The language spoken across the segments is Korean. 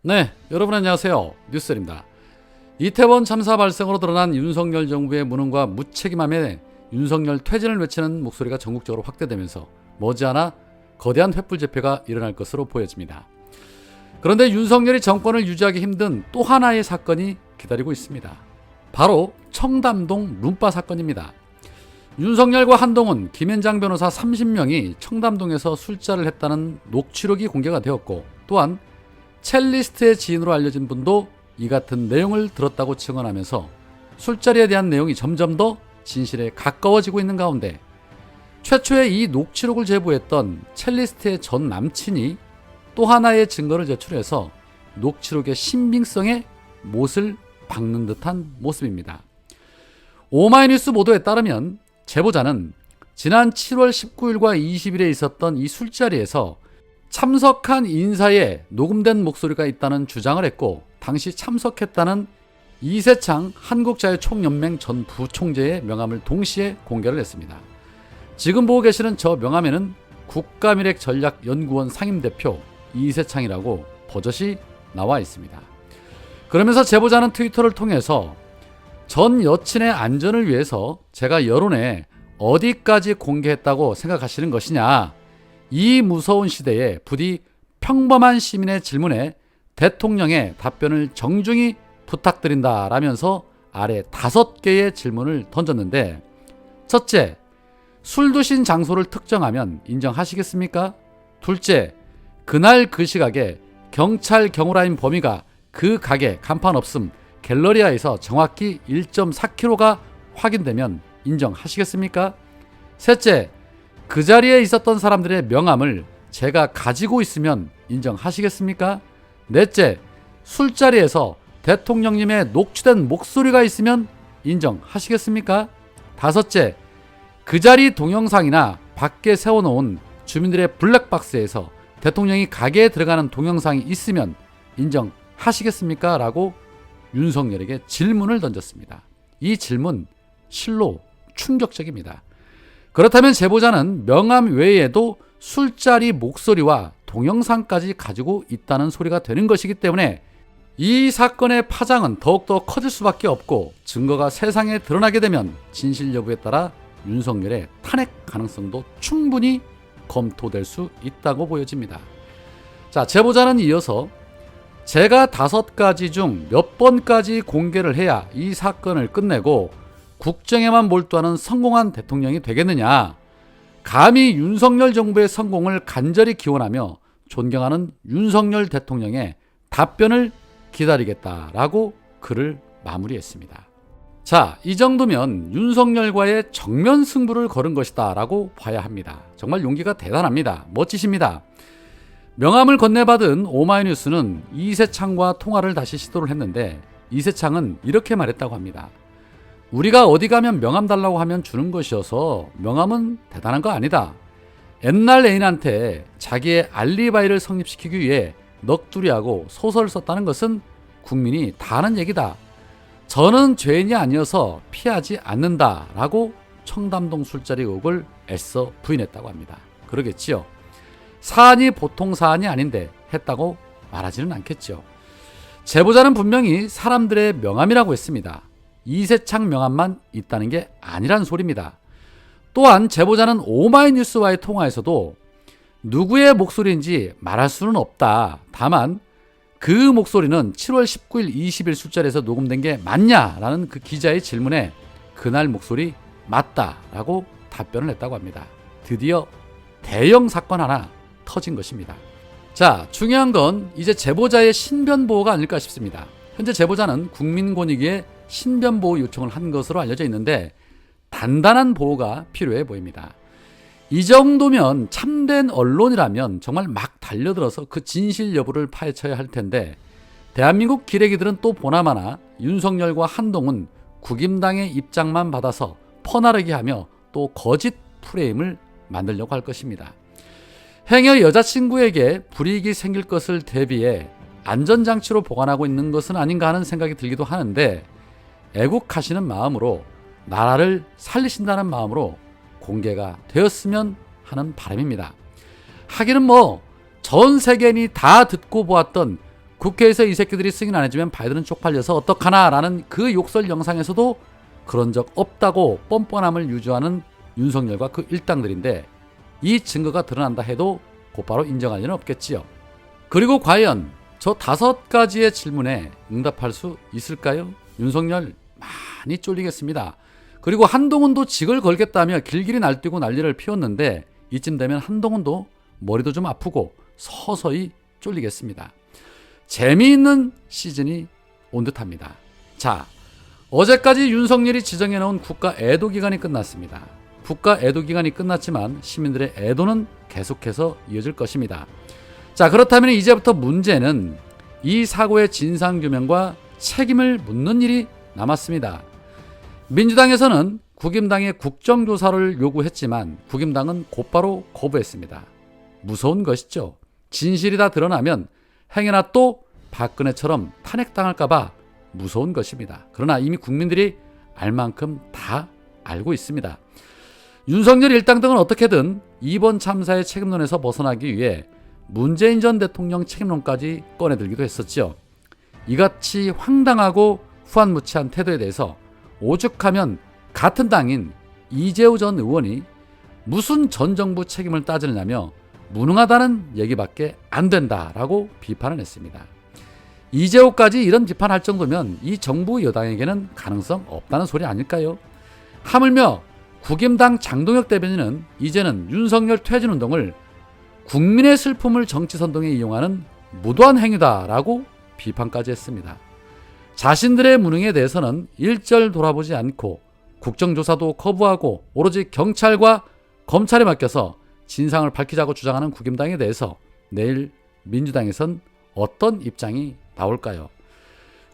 네, 여러분 안녕하세요. 뉴스입니다. 이태원 참사 발생으로 드러난 윤석열 정부의 무능과 무책임함에 윤석열 퇴진을 외치는 목소리가 전국적으로 확대되면서 머지않아 거대한 횃불 집회가 일어날 것으로 보여집니다. 그런데 윤석열이 정권을 유지하기 힘든 또 하나의 사건이 기다리고 있습니다. 바로 청담동 룸바 사건입니다. 윤석열과 한동훈, 김앤장 변호사 30명이 청담동에서 술자를 했다는 녹취록이 공개가 되었고, 또한 첼리스트의 지인으로 알려진 분도 이 같은 내용을 들었다고 증언하면서 술자리에 대한 내용이 점점 더 진실에 가까워지고 있는 가운데, 최초에 이 녹취록을 제보했던 첼리스트의 전 남친이 또 하나의 증거를 제출해서 녹취록의 신빙성에 못을 박는 듯한 모습입니다. 오마이뉴스 보도에 따르면 제보자는 지난 7월 19일과 20일에 있었던 이 술자리에서 참석한 인사에 녹음된 목소리가 있다는 주장을 했고, 당시 참석했다는 이세창 한국자유총연맹 전 부총재의 명함을 동시에 공개를 했습니다. 지금 보고 계시는 저 명함에는 국가미래전략연구원 상임대표 이세창이라고 버젓이 나와 있습니다. 그러면서 제보자는 트위터를 통해서 전 여친의 안전을 위해서 제가 여론에 어디까지 공개했다고 생각하시는 것이냐, 이 무서운 시대에 부디 평범한 시민의 질문에 대통령의 답변을 정중히 부탁드린다 라면서 아래 5개의 질문을 던졌는데, 첫째, 술 드신 장소를 특정하면 인정하시겠습니까? 둘째, 그날 그 시각에 경찰 경호라인 범위가 그 가게 간판 없음 갤러리아에서 정확히 1.4km가 확인되면 인정하시겠습니까? 셋째, 그 자리에 있었던 사람들의 명함을 제가 가지고 있으면 인정하시겠습니까? 넷째, 술자리에서 대통령님의 녹취된 목소리가 있으면 인정하시겠습니까? 다섯째, 그 자리 동영상이나 밖에 세워놓은 주민들의 블랙박스에서 대통령이 가게에 들어가는 동영상이 있으면 인정하시겠습니까? 라고 윤석열에게 질문을 던졌습니다. 이 질문 실로 충격적입니다. 그렇다면 제보자는 명함 외에도 술자리 목소리와 동영상까지 가지고 있다는 소리가 되는 것이기 때문에 이 사건의 파장은 더욱더 커질 수밖에 없고, 증거가 세상에 드러나게 되면 진실 여부에 따라 윤석열의 탄핵 가능성도 충분히 검토될 수 있다고 보여집니다. 자, 제보자는 이어서 제가 5가지 중 몇 번까지 공개를 해야 이 사건을 끝내고 국정에만 몰두하는 성공한 대통령이 되겠느냐, 감히 윤석열 정부의 성공을 간절히 기원하며 존경하는 윤석열 대통령의 답변을 기다리겠다라고 글을 마무리했습니다. 자, 이 정도면 윤석열과의 정면 승부를 걸은 것이다 라고 봐야 합니다. 정말 용기가 대단합니다. 멋지십니다. 명함을 건네받은 오마이뉴스는 이세창과 통화를 다시 시도를 했는데, 이세창은 이렇게 말했다고 합니다. 우리가 어디 가면 명함 달라고 하면 주는 것이어서 명함은 대단한 거 아니다. 옛날 애인한테 자기의 알리바이를 성립시키기 위해 넋두리하고 소설을 썼다는 것은 국민이 다 아는 얘기다. 저는 죄인이 아니어서 피하지 않는다 라고 청담동 술자리 의혹을 애써 부인했다고 합니다. 그러겠지요. 사안이 보통 사안이 아닌데 했다고 말하지는 않겠죠. 제보자는 분명히 사람들의 명함이라고 했습니다. 이세창 명함만 있다는 게 아니란 소리입니다. 또한 제보자는 오마이뉴스와의 통화에서도 누구의 목소리인지 말할 수는 없다. 다만 그 목소리는 7월 19일, 20일 술자리에서 녹음된 게 맞냐라는 그 기자의 질문에 그날 목소리 맞다라고 답변을 했다고 합니다. 드디어 대형 사건 하나 터진 것입니다. 자, 중요한 건 이제 제보자의 신변 보호가 아닐까 싶습니다. 현재 제보자는 국민권익위에 신변 보호 요청을 한 것으로 알려져 있는데, 단단한 보호가 필요해 보입니다. 이 정도면 참된 언론이라면 정말 막 달려들어서 그 진실 여부를 파헤쳐야 할 텐데, 대한민국 기레기들은 또 보나마나 윤석열과 한동훈, 국임당의 입장만 받아서 퍼나르게 하며 또 거짓 프레임을 만들려고 할 것입니다. 행여 여자친구에게 불이익이 생길 것을 대비해 안전장치로 보관하고 있는 것은 아닌가 하는 생각이 들기도 하는데, 애국하시는 마음으로, 나라를 살리신다는 마음으로 공개가 되었으면 하는 바람입니다. 하기는 전 세계인이 다 듣고 보았던 국회에서 이 새끼들이 승인 안 해주면 바이든은 쪽팔려서 어떡하나라는 그 욕설 영상에서도 그런 적 없다고 뻔뻔함을 유지하는 윤석열과 그 일당들인데, 이 증거가 드러난다 해도 곧바로 인정할 리는 없겠지요. 그리고 과연 저 5가지의 질문에 응답할 수 있을까요? 윤석열 많이 쫄리겠습니다. 그리고 한동훈도 직을 걸겠다며 길길이 날뛰고 난리를 피웠는데, 이쯤 되면 한동훈도 머리도 좀 아프고 서서히 쫄리겠습니다. 재미있는 시즌이 온 듯합니다. 자, 어제까지 윤석열이 지정해놓은 국가 애도 기간이 끝났습니다. 국가 애도 기간이 끝났지만 시민들의 애도는 계속해서 이어질 것입니다. 자, 그렇다면 이제부터 문제는 이 사고의 진상규명과 책임을 묻는 일이 남았습니다. 민주당에서는 국임당의 국정조사를 요구했지만 국임당은 곧바로 거부했습니다. 무서운 것이죠. 진실이 다 드러나면 행여나 또 박근혜처럼 탄핵당할까봐 무서운 것입니다. 그러나 이미 국민들이 알 만큼 다 알고 있습니다. 윤석열 일당 등은 어떻게든 이번 참사의 책임론에서 벗어나기 위해 문재인 전 대통령 책임론까지 꺼내들기도 했었죠. 이같이 황당하고 후한무치한 태도에 대해서 오죽하면 같은 당인 이재호 전 의원이 무슨 전 정부 책임을 따지느냐며 무능하다는 얘기밖에 안 된다라고 비판을 했습니다. 이재호까지 이런 비판할 정도면 이 정부 여당에게는 가능성 없다는 소리 아닐까요? 하물며 국임당 장동혁 대변인은 이제는 윤석열 퇴진운동을 국민의 슬픔을 정치선동에 이용하는 무도한 행위다라고 비판까지 했습니다. 자신들의 무능에 대해서는 일절 돌아보지 않고 국정조사도 거부하고 오로지 경찰과 검찰에 맡겨서 진상을 밝히자고 주장하는 국임당에 대해서 내일 민주당에선 어떤 입장이 나올까요?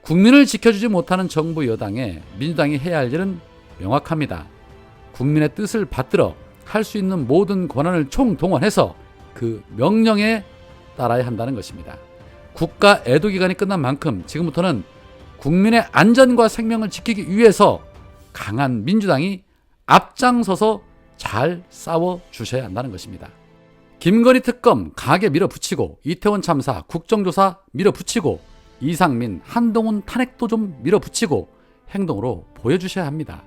국민을 지켜주지 못하는 정부 여당에 민주당이 해야 할 일은 명확합니다. 국민의 뜻을 받들어 할 수 있는 모든 권한을 총동원해서 그 명령에 따라야 한다는 것입니다. 국가 애도 기간이 끝난 만큼 지금부터는 국민의 안전과 생명을 지키기 위해서 강한 민주당이 앞장서서 잘 싸워 주셔야 한다는 것입니다. 김건희 특검 강하게 밀어붙이고 이태원 참사 국정조사 밀어붙이고 이상민, 한동훈 탄핵도 좀 밀어붙이고 행동으로 보여주셔야 합니다.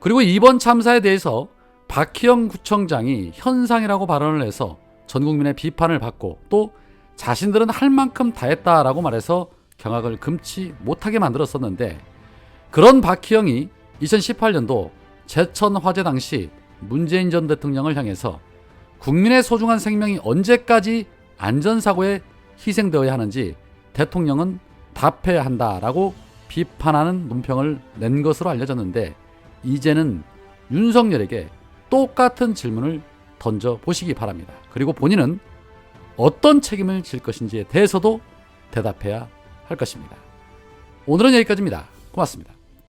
그리고 이번 참사에 대해서 박희영 구청장이 현상이라고 발언을 해서 전 국민의 비판을 받고 또 자신들은 할 만큼 다 했다라고 말해서 경악을 금치 못하게 만들었었는데, 그런 박희영이 2018년도 제천 화재 당시 문재인 전 대통령을 향해서 국민의 소중한 생명이 언제까지 안전사고에 희생되어야 하는지 대통령은 답해야 한다라고 비판하는 논평을 낸 것으로 알려졌는데, 이제는 윤석열에게 똑같은 질문을 던져보시기 바랍니다. 그리고 본인은 어떤 책임을 질 것인지에 대해서도 대답해야 할 것입니다. 오늘은 여기까지입니다. 고맙습니다.